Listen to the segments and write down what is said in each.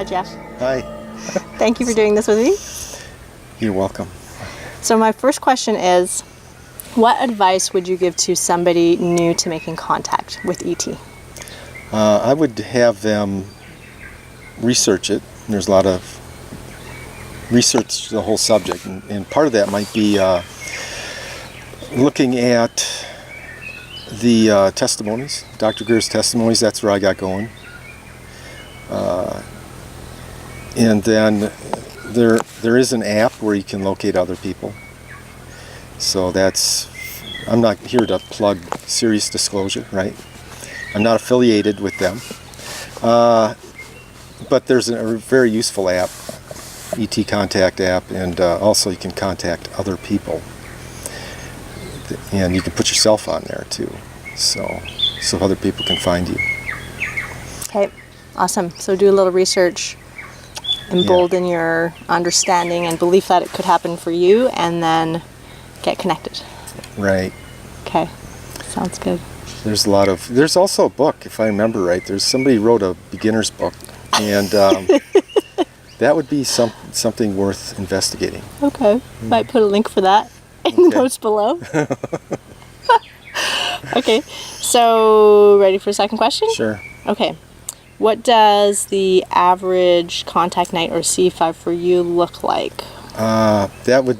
Hi, Jeff. Hi. Thank you for doing this with me. You're welcome. So my first question is, what advice would you give to somebody new to making contact with ET? I would have them research it. There's a lot of research to the whole subject, and part of that might be looking at the testimonies, Dr. Greer's testimonies. That's where I got going. And then there is an app where you can locate other people. So I'm not here to plug Serious Disclosure, right? I'm not affiliated with them. But there's a very useful app, ET Contact app, and also you can contact other people. And you can put yourself on there too, so other people can find you. Okay, awesome. So do a little research, embolden your understanding and belief that it could happen for you, and then get connected. Right. Okay, sounds good. There's also a book, if I remember right. Somebody wrote a beginner's book, and that would be something worth investigating. Okay, might put a link for that in the notes below. Okay, so ready for a second question? Sure. Okay, what does the average contact night or C5 for you look like? That would,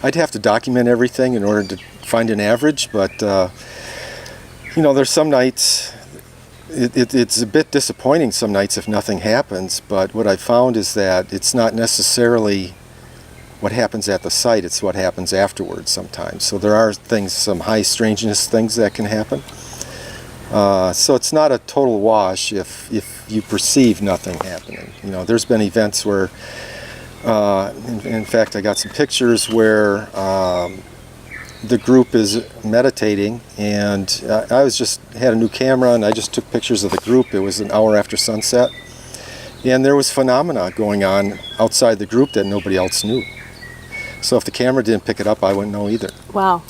I'd have to document everything in order to find an average, but there's some nights, it's a bit disappointing some nights if nothing happens, but what I found is that it's not necessarily what happens at the site, it's what happens afterwards sometimes. So there are some high strangeness things that can happen. So it's not a total wash if you perceive nothing happening. There's been events where, in fact, I got some pictures where the group is meditating, and I had a new camera and I just took pictures of the group. It was an hour after sunset, and there was phenomena going on outside the group that nobody else knew. So if the camera didn't pick it up, I wouldn't know either. Wow.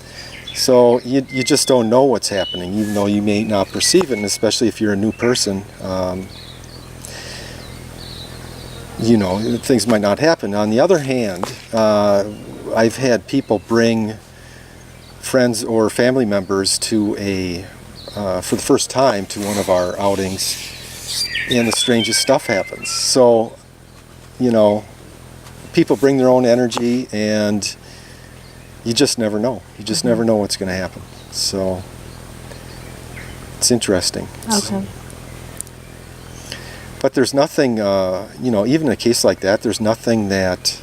So you just don't know what's happening, even though you may not perceive it, and especially if you're a new person, things might not happen. On the other hand, I've had people bring friends or family members to for the first time to one of our outings, and the strangest stuff happens. So, people bring their own energy, and you just never know. You just never know what's going to happen. So it's interesting. Okay. But there's nothing, even in a case like that, there's nothing that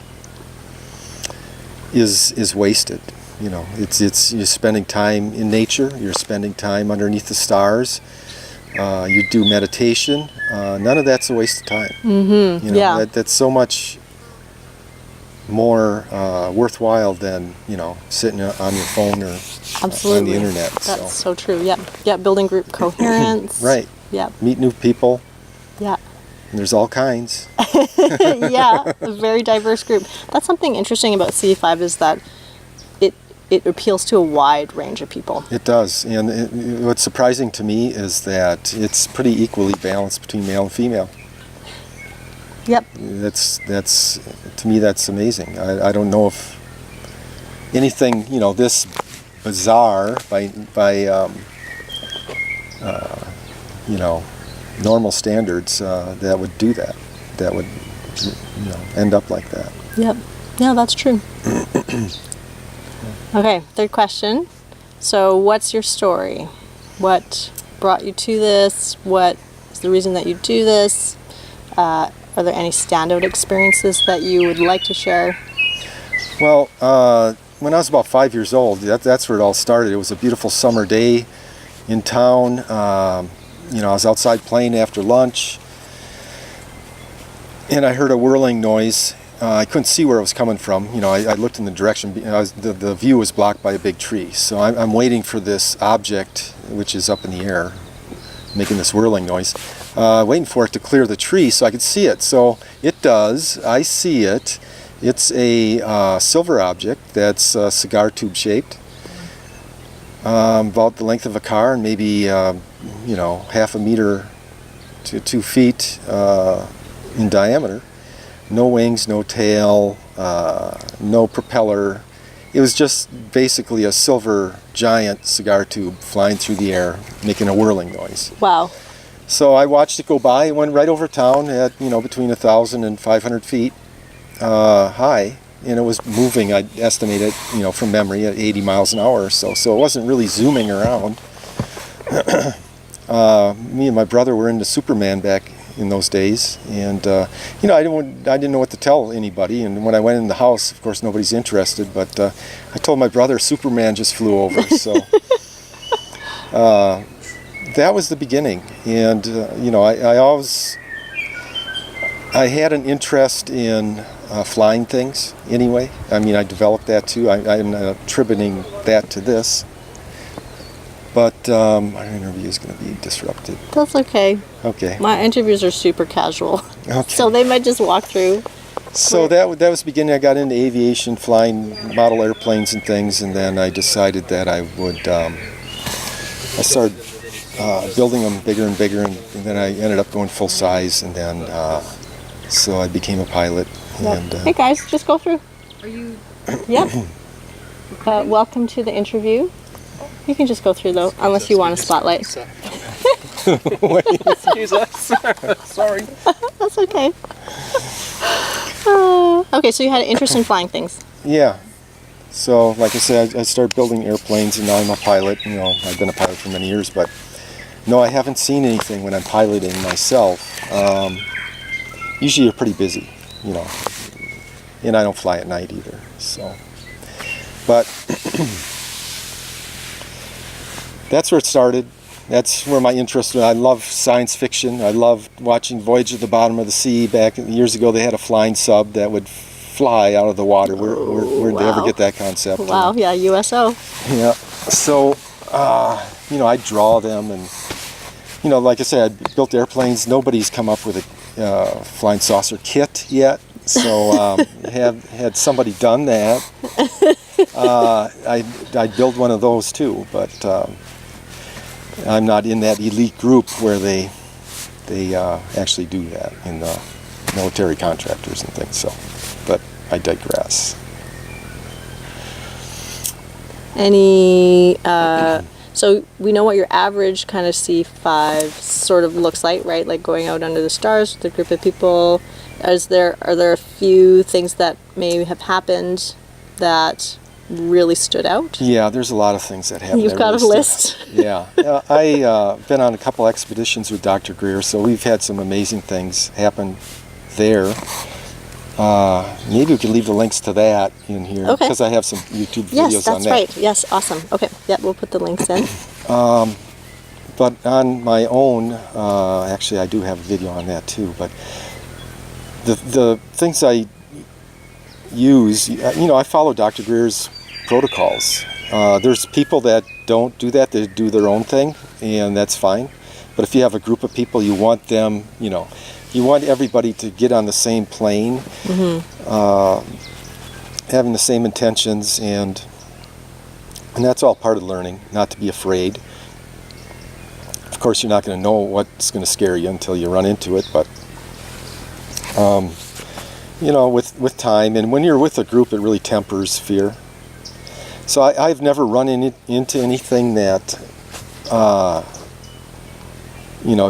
is wasted. It's you're spending time in nature. You're spending time underneath the stars. You do meditation. None of that's a waste of time. Mm-hmm. That's so much more worthwhile than sitting on your phone or Absolutely. on the internet. That's so true. Yeah, building group coherence. Right. Yeah. Meet new people. Yeah. And there's all kinds. Yeah, a very diverse group. That's something interesting about C5 is that it appeals to a wide range of people. It does, and what's surprising to me is that it's pretty equally balanced between male and female. Yep. That's to me that's amazing. I don't know if anything this bizarre by normal standards that would do that. That would end up like that. Yep. Yeah, that's true. Okay, third question. So, what's your story? What brought you to this? What is the reason that you do this? Are there any standout experiences that you would like to share? Well, when I was about 5 years old, that's where it all started. It was a beautiful summer day in town. I was outside playing after lunch, and I heard a whirling noise. I couldn't see where it was coming from. I looked in the direction. The view was blocked by a big tree. So I'm waiting for this object, which is up in the air, making this whirling noise, waiting for it to clear the tree so I could see it. So it does. I see it. It's a silver object that's cigar tube shaped, about the length of a car, and maybe half a meter to 2 feet in diameter. No wings, no tail, no propeller. It was just basically a silver giant cigar tube flying through the air, making a whirling noise. Wow. So I watched it go by. It went right over town at, between 1,000 and 500 feet high. And it was moving, I estimate it, from memory, at 80 miles an hour or so. So it wasn't really zooming around. Me and my brother were into Superman back in those days, and I didn't know what to tell anybody. And when I went in the house, of course, nobody's interested. But I told my brother Superman just flew over. So that was the beginning. And I had an interest in flying things anyway. I mean, I developed that too. I'm not attributing that to this. But our interview is going to be disrupted. That's okay. Okay. My interviews are super casual. Okay. So they might just walk through. So that was the beginning. I got into aviation, flying model airplanes and things, and then I decided that I would. I started building them bigger and bigger, and then I ended up going full size, and then so I became a pilot. Yep. And Hey guys, just go through. Are you? Yep. Welcome to the interview. You can just go through though, unless you want a spotlight. Excuse us. Sorry. That's okay. Okay, so you had an interest in flying things. Yeah. So, like I said, I started building airplanes, and now I'm a pilot. I've been a pilot for many years, but no, I haven't seen anything when I'm piloting myself. Usually, you're pretty busy, and I don't fly at night either. So, but that's where it started. That's where my interest was. I love science fiction. I loved watching Voyage at the Bottom of the Sea. Back years ago, they had a flying sub that would fly out of the water. Where did they ever get that concept? Wow, yeah, USO. Yeah. So, I draw them, and like I said, I built airplanes. Nobody's come up with a flying saucer kit yet. So, had somebody done that, I'd build one of those too. But I'm not in that elite group where they actually do that in the military contractors and things. So, but I digress. So we know what your average kind of C5 sort of looks like, right? Like going out under the stars with a group of people. Are there a few things that may have happened that really stood out? Yeah, there's a lot of things that happen. You've got a list. Yeah. I've been on a couple expeditions with Dr. Greer, so we've had some amazing things happen there. Maybe we could leave the links to that in here, Okay. because I have some YouTube videos Yes, on that's that. right. Yes, awesome. Okay, yep, we'll put the links in. But on my own, actually I do have a video on that too, but the things I use, I follow Dr. Greer's protocols. There's people that don't do that, they do their own thing, and that's fine. But if you have a group of people, you want them, you want everybody to get on the same plane, having the same intentions, and that's all part of learning, not to be afraid. Of course, you're not going to know what's going to scare you until you run into it, but with time, and when you're with a group, it really tempers fear. So I've never run into anything that,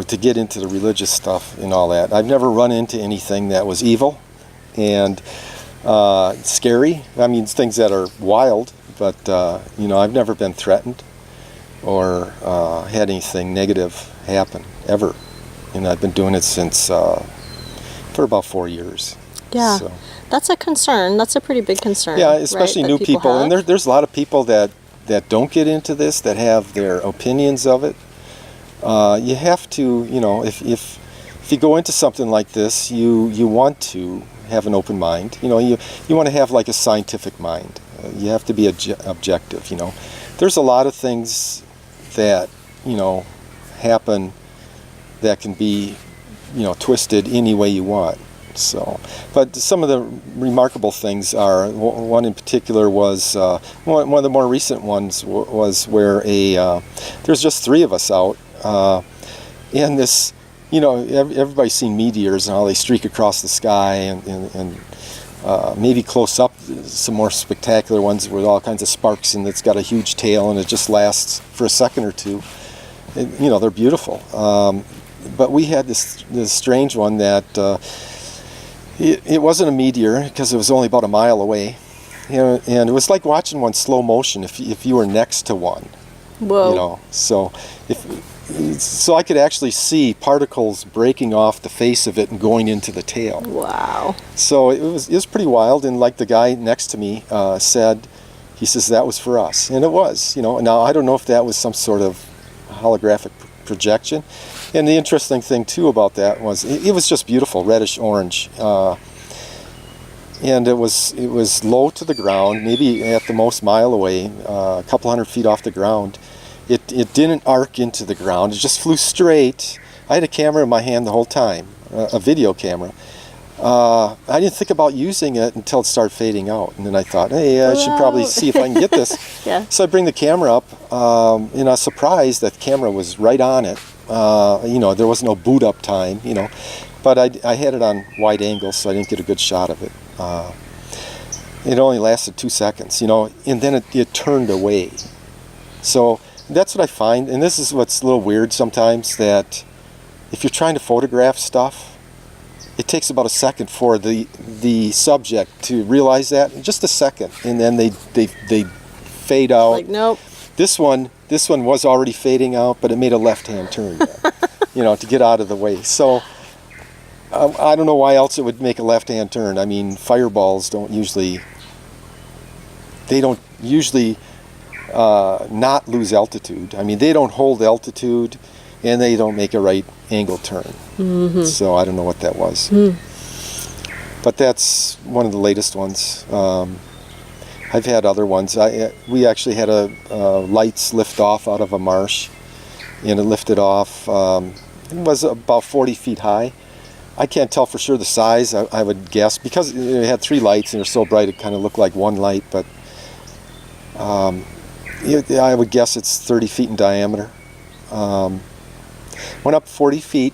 to get into the religious stuff and all that. I've never run into anything that was evil and scary. I mean, things that are wild, but, I've never been threatened or had anything negative happen, ever. And I've been doing it since, for about 4 years. Yeah, So. that's a concern. That's a pretty big concern. Yeah, especially right, new that people. And have. there's a lot of people that don't get into this, that have their opinions of it. You have to, if you go into something like this, you want to have an open mind. You want to have like a scientific mind. You have to be objective. There's a lot of things that happen that can be twisted any way you want. So, but some of the remarkable things are, one in particular was, one of the more recent ones was where there's just 3 of us out, and this, you know, everybody's seen meteors and how they streak across the sky, and maybe close up some more spectacular ones with all kinds of sparks, and it's got a huge tail and it just lasts for a second or two. You know, they're beautiful. But we had this strange one that it wasn't a meteor because it was only about a mile away. You know, and it was like watching one slow motion if you were next to one. Whoa. You know, so I could actually see particles breaking off the face of it and going into the tail. Wow. So it was pretty wild, and like the guy next to me said, he says that was for us, and it was. You know, now I don't know if that was some sort of holographic projection, and the interesting thing too about that was it was just beautiful, reddish orange, and it was low to the ground, maybe at the most mile away, a couple hundred feet off the ground. It didn't arc into the ground. It just flew straight. I had a camera in my hand the whole time, a video camera. I didn't think about using it until it started fading out, and then I thought, hey, I should probably see if I can get this. Yeah. So I bring the camera up, and I was surprised that the camera was right on it. You know, there was no boot up time, you know, but I had it on wide angle, so I didn't get a good shot of it. It only lasted 2 seconds, you know, and then it turned away. So that's what I find, and this is what's a little weird sometimes, that if you're trying to photograph stuff, it takes about a second for the subject to realize that, just a second, and then they fade out. Like, nope. This one was already fading out, but it made a left-hand turn, you know, to get out of the way. So I don't know why else it would make a left-hand turn. I mean, fireballs don't usually not lose altitude. I mean, they don't hold altitude, and they don't make a right angle turn. Mm-hmm. So I don't know what that was. But that's one of the latest ones. I've had other ones. We actually had lights lift off out of a marsh, and it lifted off. It was about 40 feet high. I can't tell for sure the size. I would guess, because it had 3 lights and they're so bright it kind of looked like one light, but I would guess it's 30 feet in diameter. Went up 40 feet,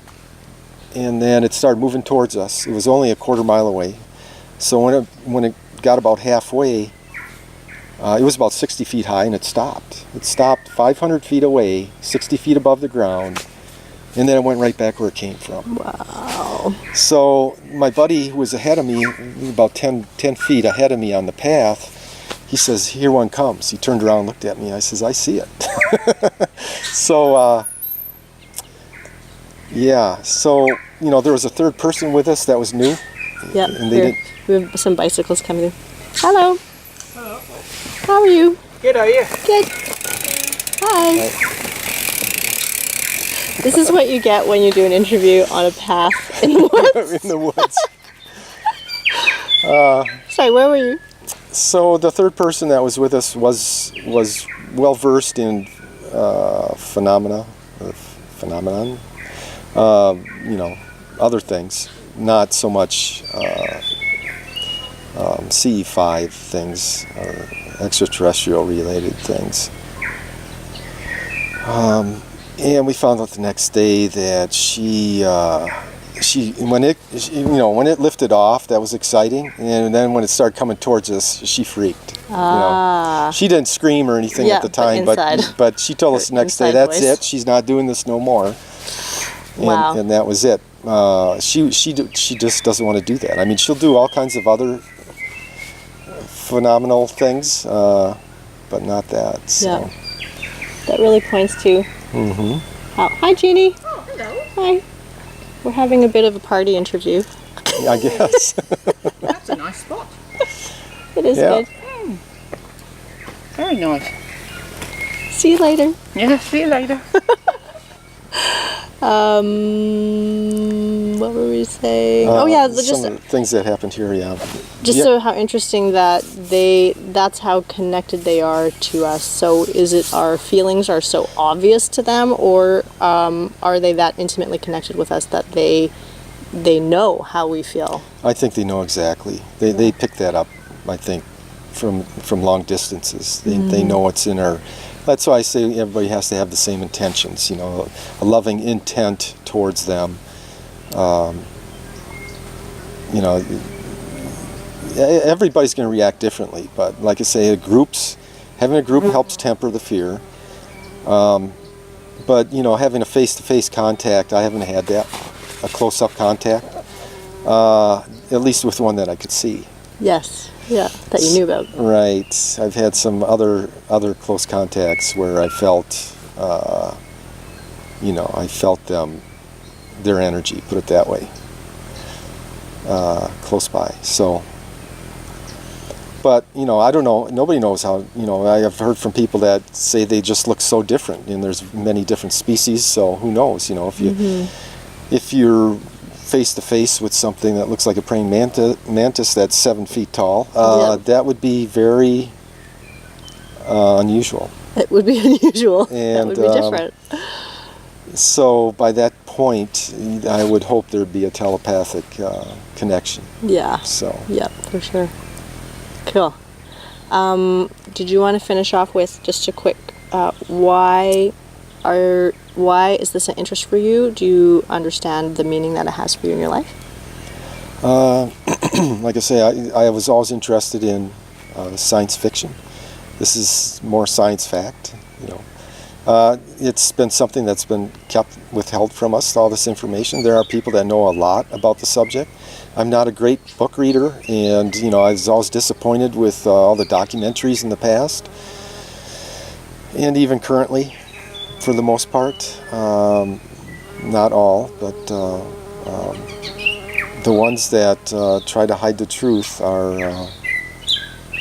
and then it started moving towards us. It was only a quarter mile away. So when it got about halfway, it was about 60 feet high, and it stopped. It stopped 500 feet away, 60 feet above the ground, and then it went right back where it came from. Wow. So my buddy, who was ahead of me, about 10 feet ahead of me on the path, he says, "Here one comes." He turned around and looked at me. I says, "I see it." So, yeah. So, you know, there was a third person with us that was new. Yep. And they We have some bicycles coming in. Hello. Hello. How are you? Good, are you? Good. Hi. This is what you get when you do an interview on a path in the woods. in the woods. Sorry, where were you? So the third person that was with us was well versed in phenomenon, you know, other things, not so much CE5 things, extraterrestrial related things. And we found out the next day that when it lifted off, that was exciting, and then when it started coming towards us, she freaked. You know, she didn't scream or anything Yeah, at the time, but but she told us the next day, inside that's voice. it. She's not doing this no more. And, Wow. and that was it. She just doesn't want to do that. I mean, she'll do all kinds of other phenomenal things, but not that. So. Yeah. That really points to how. Hi, Jeannie. Oh, hello. Hi. We're having a bit of a party interview. I guess. That's a nice spot. It is Yeah. good. Very nice. See you later. Yeah, see you later. What were we saying? Oh yeah, some just of the things that happened here, yeah. just so how interesting that that's how connected they are to us. So is it our feelings are so obvious to them, or are they that intimately connected with us that they know how we feel? I think they know exactly. They pick that up, I think, from long distances. They know what's in our. That's why I say everybody has to have the same intentions. You know, a loving intent towards them, You know, everybody's going to react differently, but like I say, having a group helps temper the fear. But you know, having a face-to-face contact, I haven't had that, a close-up contact, at least with one that I could see. Yes. Yeah. That you knew about. Right. I've had some other close contacts where I felt, I felt their energy, put it that way, close by. So, but you know, I don't know. Nobody knows how. You know, I have heard from people that say they just look so different, and there's many different species. So who knows? You know, if you're face to face with something that looks like a praying mantis that's 7 feet tall, that would be very unusual. It would be unusual. And, that would be different. So by that point, I would hope there'd be a telepathic connection. Yeah. So. Yeah, for sure. Cool. Did you want to finish off with just a quick why is this an interest for you? Do you understand the meaning that it has for you in your life? Like I say, I was always interested in science fiction. This is more science fact, you know. It's been something that's been kept withheld from us, all this information. There are people that know a lot about the subject. I'm not a great book reader, and you know, I was always disappointed with all the documentaries in the past, and even currently, for the most part. Not all, but the ones that try to hide the truth are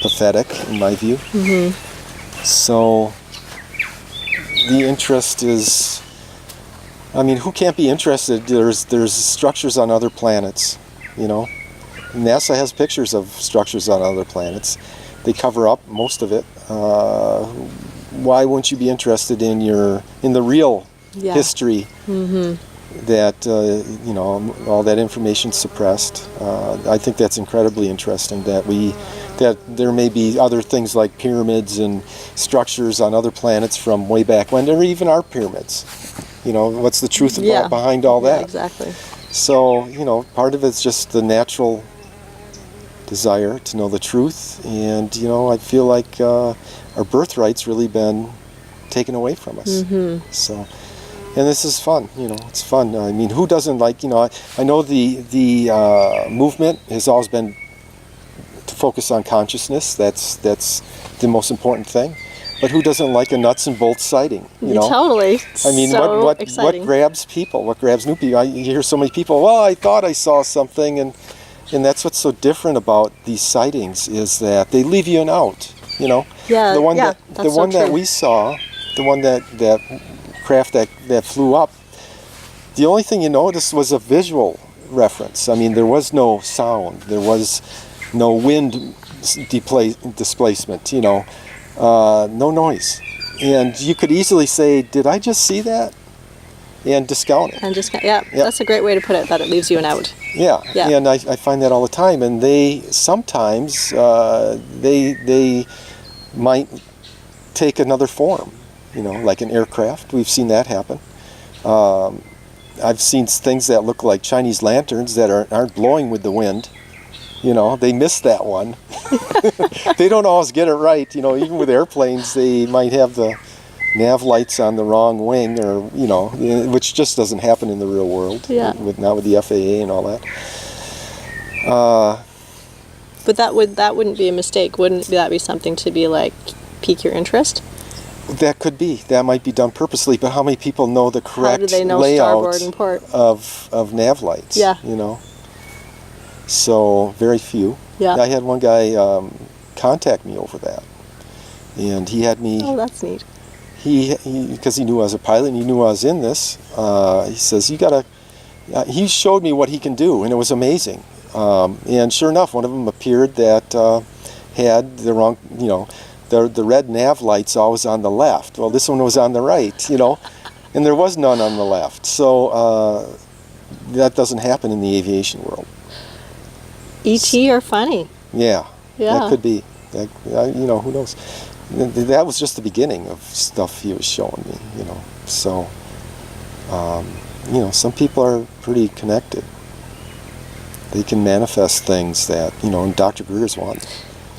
pathetic, in my view. So the interest is, I mean, who can't be interested? There's structures on other planets, you know. NASA has pictures of structures on other planets. They cover up most of it. Why wouldn't you be interested in the real history that you know, all that information suppressed? I think that's incredibly interesting that there may be other things like pyramids and structures on other planets from way back when. There even are pyramids. You know, what's the truth behind all that? Yeah, exactly. So, you know, part of it's just the natural desire to know the truth, and you know, I feel like our birthright's really been taken away from us. So, and this is fun. You know, it's fun. I mean, who doesn't like? You know, I know the movement has always been to focus on consciousness. That's the most important thing. But who doesn't like a nuts and bolts sighting? You know, Totally. I mean, so what exciting. grabs people? What grabs new people? You hear so many people. Well, I thought I saw something, and that's what's so different about these sightings is that they leave you an out. You know, Yeah, the one yeah, that that's the one so that true. we saw, the one that craft that flew up. The only thing you noticed was a visual reference. I mean, there was no sound. There was no wind displacement. You know, no noise, and you could easily say, "Did I just see that?" and discount it. And just that's a great way to put it. That it leaves you an out. Yeah, Yeah. and I find that all the time. And they sometimes they might take another form, you know, like an aircraft. We've seen that happen. I've seen things that look like Chinese lanterns that aren't blowing with the wind. You know, they missed that one. They don't always get it right. You know, even with airplanes, they might have the nav lights on the wrong wing, or you know, which just doesn't happen in the real world. Yeah. Not with the FAA and all that. But that wouldn't be a mistake. Wouldn't that be something to be like pique your interest? That could be. That might be done purposely. But how many people know the correct How do they know layout starboard and port? of nav lights? Yeah. You know. So very few. Yeah. I had one guy contact me over that, and he had me. Oh, that's neat. He because he knew I was a pilot and he knew I was in this. He says, "You gotta." He showed me what he can do, and it was amazing. And sure enough, one of them appeared that had the wrong, you know, the red nav lights always on the left. Well, this one was on the right, you know, and there was none on the left. So that doesn't happen in the aviation world. E.T. are funny. Yeah, Yeah. that could be. You know, who knows? That was just the beginning of stuff he was showing me, you know. So, some people are pretty connected. They can manifest things that, and Dr. Greer's one.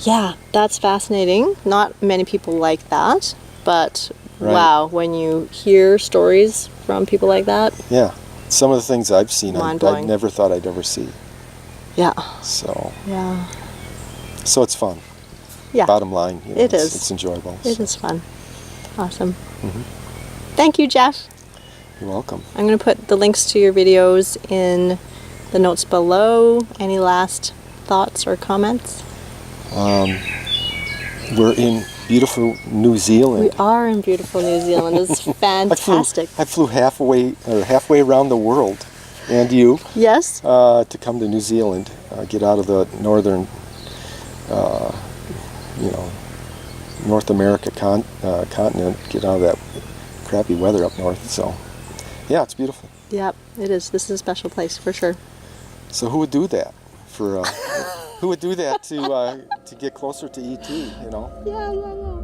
Yeah, that's fascinating. Not many people like that, but Right. wow, when you hear stories from people like that, Yeah. Some of the things I've seen, I Mind-blowing. never thought I'd ever see. yeah, So yeah, it's fun. yeah. Bottom line, It it's, is. It's enjoyable. It so is fun. Awesome. Mm-hmm. Thank you, Jeff. You're welcome. I'm going to put the links to your videos in the notes below. Any last thoughts or comments? We're in beautiful New Zealand. We are in beautiful New Zealand. It's fantastic. I flew halfway around the world, and you, Yes? to come to New Zealand, get out of the northern, North America continent, get out of that crappy weather up north. So, yeah, it's beautiful. Yep, it is. This is a special place for sure. So who would do that who would do that to get closer to ET? Yeah.